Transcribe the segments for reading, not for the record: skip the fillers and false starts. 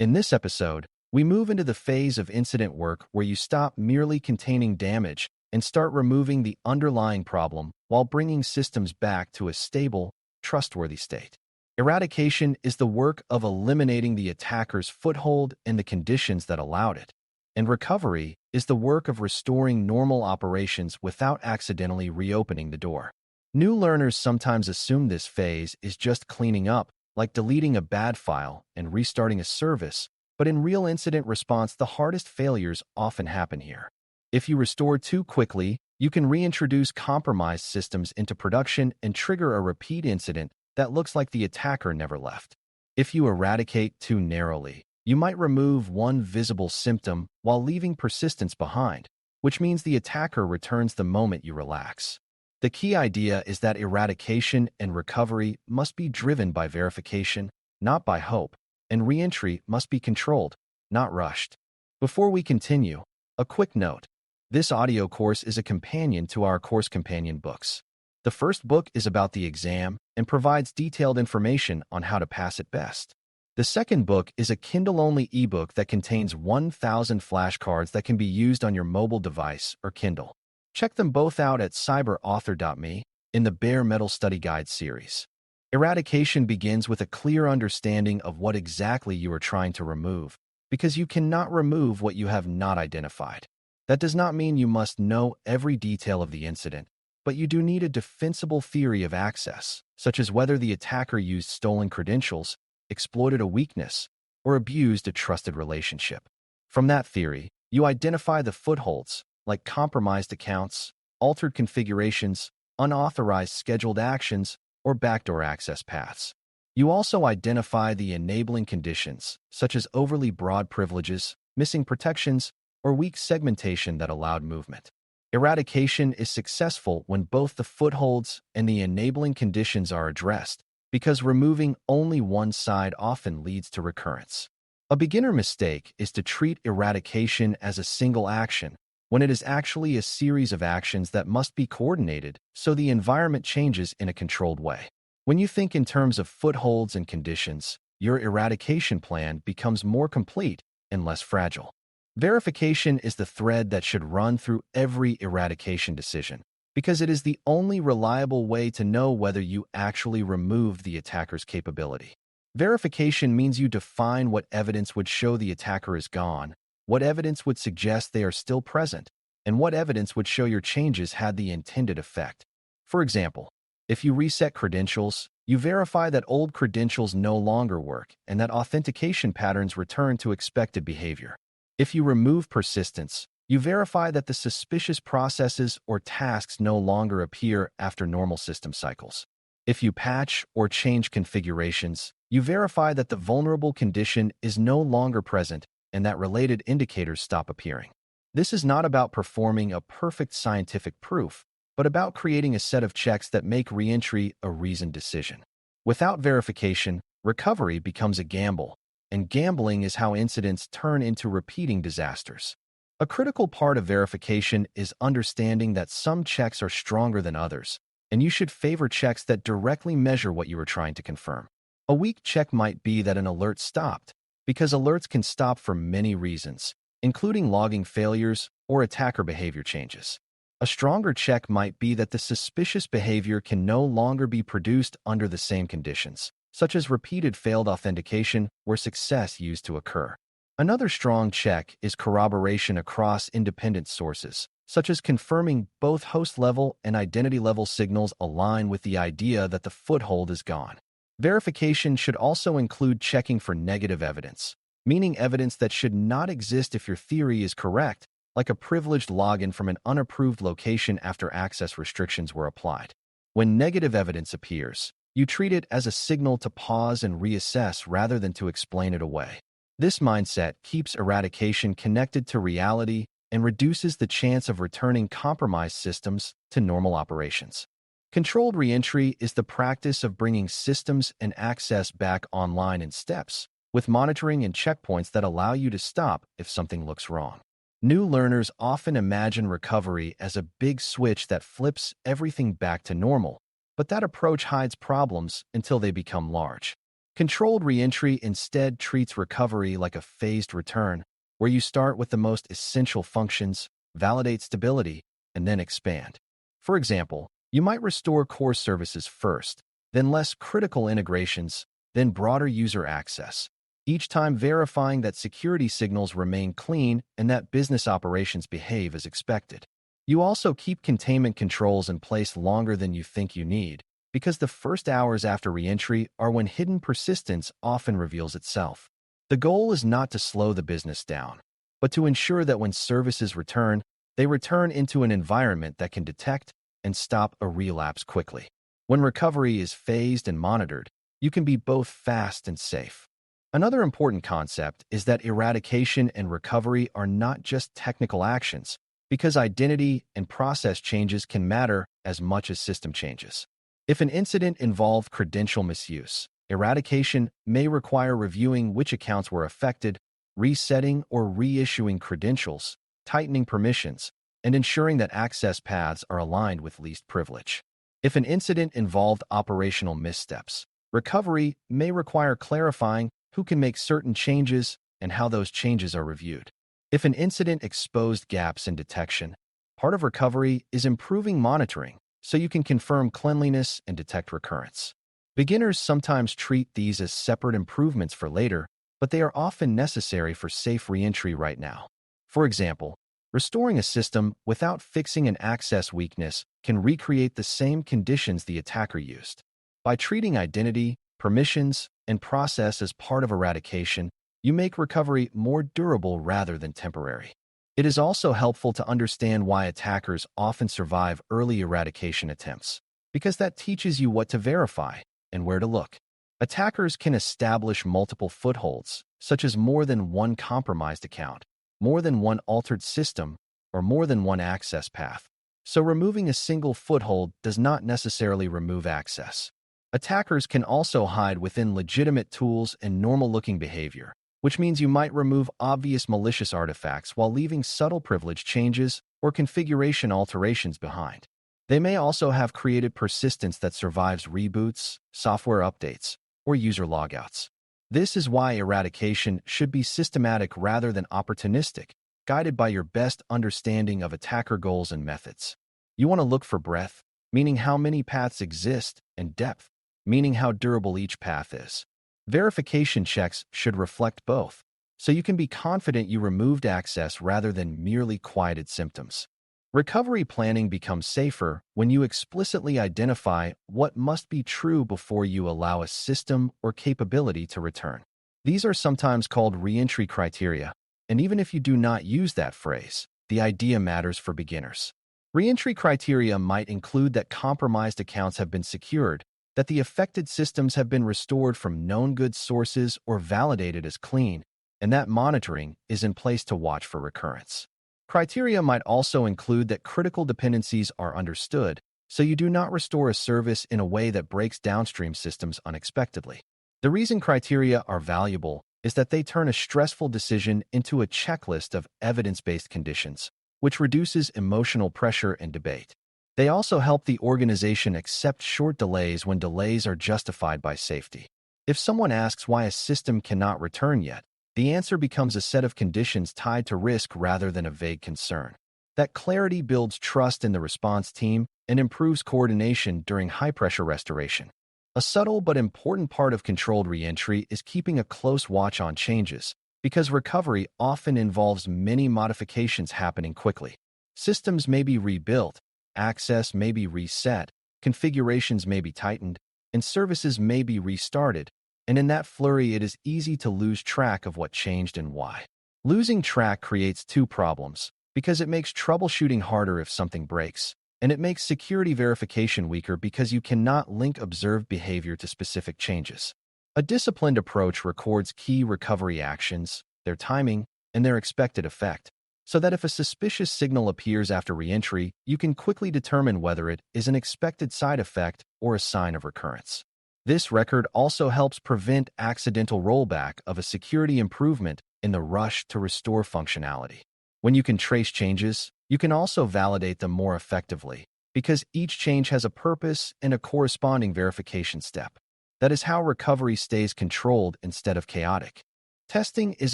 In this episode, we move into the phase of incident work where you stop merely containing damage and start removing the underlying problem while bringing systems back to a stable, trustworthy state. Eradication is the work of eliminating the attacker's foothold and the conditions that allowed it, and recovery is the work of restoring normal operations without accidentally reopening the door. New learners sometimes assume this phase is just cleaning up, like deleting a bad file and restarting a service, but in real incident response, the hardest failures often happen here. If you restore too quickly, you can reintroduce compromised systems into production and trigger a repeat incident that looks like the attacker never left. If you eradicate too narrowly, you might remove one visible symptom while leaving persistence behind, which means the attacker returns the moment you relax. The key idea is that eradication and recovery must be driven by verification, not by hope, and reentry must be controlled, not rushed. Before we continue, a quick note. This audio course is a companion to our course companion books. The first book is about the exam and provides detailed information on how to pass it best. The second book is a Kindle-only ebook that contains 1,000 flashcards that can be used on your mobile device or Kindle. Check them both out at cyber.author.me in the Bare Metal Study Guide series. Eradication begins with a clear understanding of what exactly you are trying to remove, because you cannot remove what you have not identified. That does not mean you must know every detail of the incident, but you do need a defensible theory of access, such as whether the attacker used stolen credentials, exploited a weakness, or abused a trusted relationship. From that theory, you identify the footholds, like compromised accounts, altered configurations, unauthorized scheduled actions, or backdoor access paths. You also identify the enabling conditions, such as overly broad privileges, missing protections, or weak segmentation that allowed movement. Eradication is successful when both the footholds and the enabling conditions are addressed, because removing only one side often leads to recurrence. A beginner mistake is to treat eradication as a single action, when it is actually a series of actions that must be coordinated so the environment changes in a controlled way. When you think in terms of footholds and conditions, your eradication plan becomes more complete and less fragile. Verification is the thread that should run through every eradication decision, because it is the only reliable way to know whether you actually removed the attacker's capability. Verification means you define what evidence would show the attacker is gone, what evidence would suggest they are still present, and what evidence would show your changes had the intended effect. For example, if you reset credentials, you verify that old credentials no longer work and that authentication patterns return to expected behavior. If you remove persistence, you verify that the suspicious processes or tasks no longer appear after normal system cycles. If you patch or change configurations, you verify that the vulnerable condition is no longer present and that related indicators stop appearing. This is not about performing a perfect scientific proof, but about creating a set of checks that make reentry a reasoned decision. Without verification, recovery becomes a gamble, and gambling is how incidents turn into repeating disasters. A critical part of verification is understanding that some checks are stronger than others, and you should favor checks that directly measure what you are trying to confirm. A weak check might be that an alert stopped, because alerts can stop for many reasons, including logging failures or attacker behavior changes. A stronger check might be that the suspicious behavior can no longer be produced under the same conditions, such as repeated failed authentication where success used to occur. Another strong check is corroboration across independent sources, such as confirming both host-level and identity-level signals align with the idea that the foothold is gone. Verification should also include checking for negative evidence, meaning evidence that should not exist if your theory is correct, like a privileged login from an unapproved location after access restrictions were applied. When negative evidence appears, you treat it as a signal to pause and reassess rather than to explain it away. This mindset keeps eradication connected to reality and reduces the chance of returning compromised systems to normal operations. Controlled reentry is the practice of bringing systems and access back online in steps, with monitoring and checkpoints that allow you to stop if something looks wrong. New learners often imagine recovery as a big switch that flips everything back to normal, but that approach hides problems until they become large. Controlled reentry instead treats recovery like a phased return, where you start with the most essential functions, validate stability, and then expand. For example, you might restore core services first, then less critical integrations, then broader user access, each time verifying that security signals remain clean and that business operations behave as expected. You also keep containment controls in place longer than you think you need, because the first hours after reentry are when hidden persistence often reveals itself. The goal is not to slow the business down, but to ensure that when services return, they return into an environment that can detect and stop a relapse quickly. When recovery is phased and monitored, you can be both fast and safe. Another important concept is that eradication and recovery are not just technical actions, because identity and process changes can matter as much as system changes. If an incident involved credential misuse, eradication may require reviewing which accounts were affected, resetting or reissuing credentials, tightening permissions, and ensuring that access paths are aligned with least privilege. If an incident involved operational missteps, recovery may require clarifying who can make certain changes and how those changes are reviewed. If an incident exposed gaps in detection, part of recovery is improving monitoring so you can confirm cleanliness and detect recurrence. Beginners sometimes treat these as separate improvements for later, but they are often necessary for safe reentry right now. For example, restoring a system without fixing an access weakness can recreate the same conditions the attacker used. By treating identity, permissions, and process as part of eradication, you make recovery more durable rather than temporary. It is also helpful to understand why attackers often survive early eradication attempts, because that teaches you what to verify and where to look. Attackers can establish multiple footholds, such as more than one compromised account, more than one altered system, or more than one access path. So removing a single foothold does not necessarily remove access. Attackers can also hide within legitimate tools and normal-looking behavior, which means you might remove obvious malicious artifacts while leaving subtle privilege changes or configuration alterations behind. They may also have created persistence that survives reboots, software updates, or user logouts. This is why eradication should be systematic rather than opportunistic, guided by your best understanding of attacker goals and methods. You want to look for breadth, meaning how many paths exist, and depth, meaning how durable each path is. Verification checks should reflect both, so you can be confident you removed access rather than merely quieted symptoms. Recovery planning becomes safer when you explicitly identify what must be true before you allow a system or capability to return. These are sometimes called reentry criteria, and even if you do not use that phrase, the idea matters for beginners. Reentry criteria might include that compromised accounts have been secured, that the affected systems have been restored from known good sources or validated as clean, and that monitoring is in place to watch for recurrence. Criteria might also include that critical dependencies are understood, so you do not restore a service in a way that breaks downstream systems unexpectedly. The reason criteria are valuable is that they turn a stressful decision into a checklist of evidence-based conditions, which reduces emotional pressure and debate. They also help the organization accept short delays when delays are justified by safety. If someone asks why a system cannot return yet, the answer becomes a set of conditions tied to risk rather than a vague concern. That clarity builds trust in the response team and improves coordination during high-pressure restoration. A subtle but important part of controlled reentry is keeping a close watch on changes, because recovery often involves many modifications happening quickly. Systems may be rebuilt, access may be reset, configurations may be tightened, and services may be restarted, and in that flurry it is easy to lose track of what changed and why. Losing track creates two problems, because it makes troubleshooting harder if something breaks, and it makes security verification weaker because you cannot link observed behavior to specific changes. A disciplined approach records key recovery actions, their timing, and their expected effect, so that if a suspicious signal appears after reentry, you can quickly determine whether it is an expected side effect or a sign of recurrence. This record also helps prevent accidental rollback of a security improvement in the rush to restore functionality. When you can trace changes, you can also validate them more effectively, because each change has a purpose and a corresponding verification step. That is how recovery stays controlled instead of chaotic. Testing is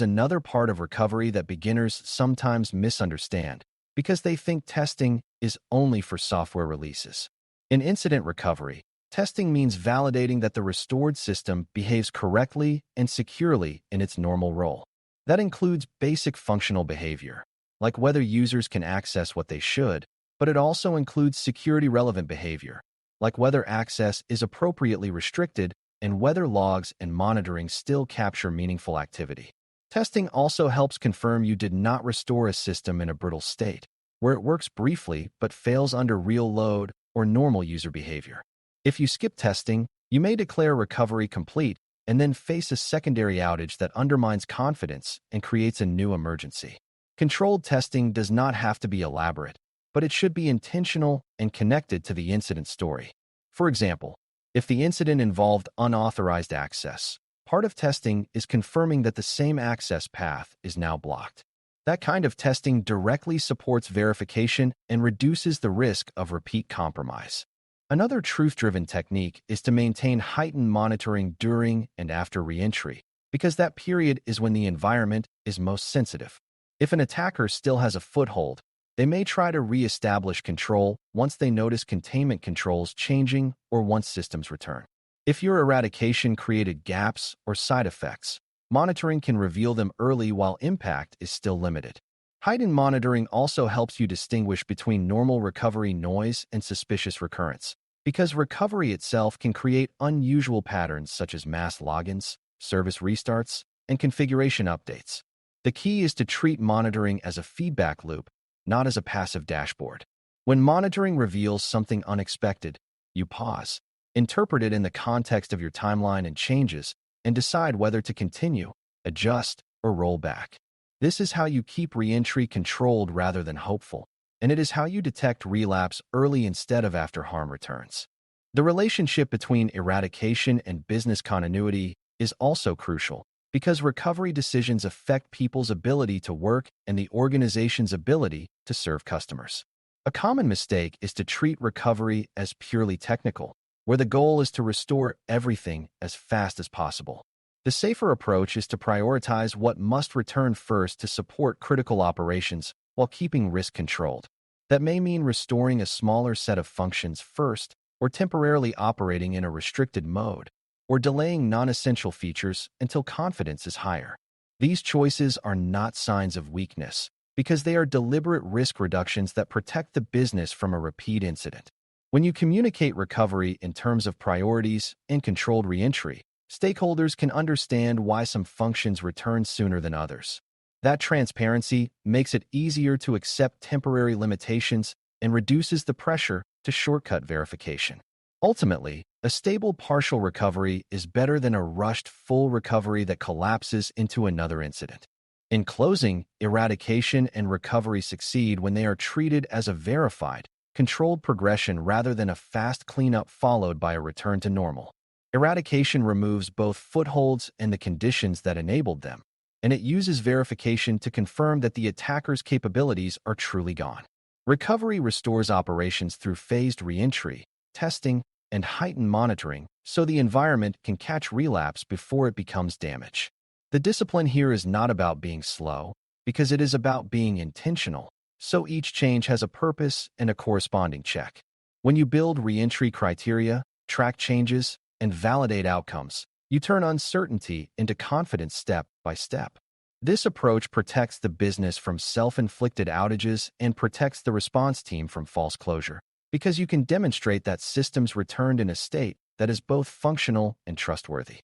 another part of recovery that beginners sometimes misunderstand because they think testing is only for software releases. In incident recovery, testing means validating that the restored system behaves correctly and securely in its normal role. That includes basic functional behavior, like whether users can access what they should, but it also includes security-relevant behavior, like whether access is appropriately restricted and whether logs and monitoring still capture meaningful activity. Testing also helps confirm you did not restore a system in a brittle state, where it works briefly but fails under real load or normal user behavior. If you skip testing, you may declare recovery complete and then face a secondary outage that undermines confidence and creates a new emergency. Controlled testing does not have to be elaborate, but it should be intentional and connected to the incident story. For example, if the incident involved unauthorized access, part of testing is confirming that the same access path is now blocked. That kind of testing directly supports verification and reduces the risk of repeat compromise. Another truth-driven technique is to maintain heightened monitoring during and after reentry, because that period is when the environment is most sensitive. If an attacker still has a foothold, they may try to re-establish control once they notice containment controls changing or once systems return. If your eradication created gaps or side effects, monitoring can reveal them early while impact is still limited. Heightened monitoring also helps you distinguish between normal recovery noise and suspicious recurrence, because recovery itself can create unusual patterns such as mass logins, service restarts, and configuration updates. The key is to treat monitoring as a feedback loop, not as a passive dashboard. When monitoring reveals something unexpected, you pause, interpret it in the context of your timeline and changes, and decide whether to continue, adjust, or roll back. This is how you keep reentry controlled rather than hopeful, and it is how you detect relapse early instead of after harm returns. The relationship between eradication and business continuity is also crucial, because recovery decisions affect people's ability to work and the organization's ability to serve customers. A common mistake is to treat recovery as purely technical, where the goal is to restore everything as fast as possible. The safer approach is to prioritize what must return first to support critical operations while keeping risk controlled. That may mean restoring a smaller set of functions first, or temporarily operating in a restricted mode, or delaying non-essential features until confidence is higher. These choices are not signs of weakness, because they are deliberate risk reductions that protect the business from a repeat incident. When you communicate recovery in terms of priorities and controlled reentry, stakeholders can understand why some functions return sooner than others. That transparency makes it easier to accept temporary limitations and reduces the pressure to shortcut verification. Ultimately, a stable partial recovery is better than a rushed full recovery that collapses into another incident. In closing, eradication and recovery succeed when they are treated as a verified, controlled progression rather than a fast cleanup followed by a return to normal. Eradication removes both footholds and the conditions that enabled them, and it uses verification to confirm that the attacker's capabilities are truly gone. Recovery restores operations through phased reentry, testing, and heightened monitoring so the environment can catch relapse before it becomes damage. The discipline here is not about being slow, because it is about being intentional, so each change has a purpose and a corresponding check. When you build reentry criteria, track changes, and validate outcomes, you turn uncertainty into confidence step by step. This approach protects the business from self-inflicted outages and protects the response team from false closure, because you can demonstrate that systems returned in a state that is both functional and trustworthy.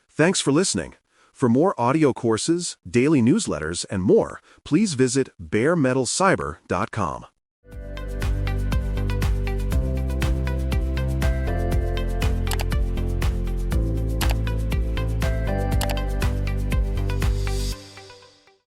Thanks for listening. For more audio courses, daily newsletters, and more, please visit BareMetalCyber.com.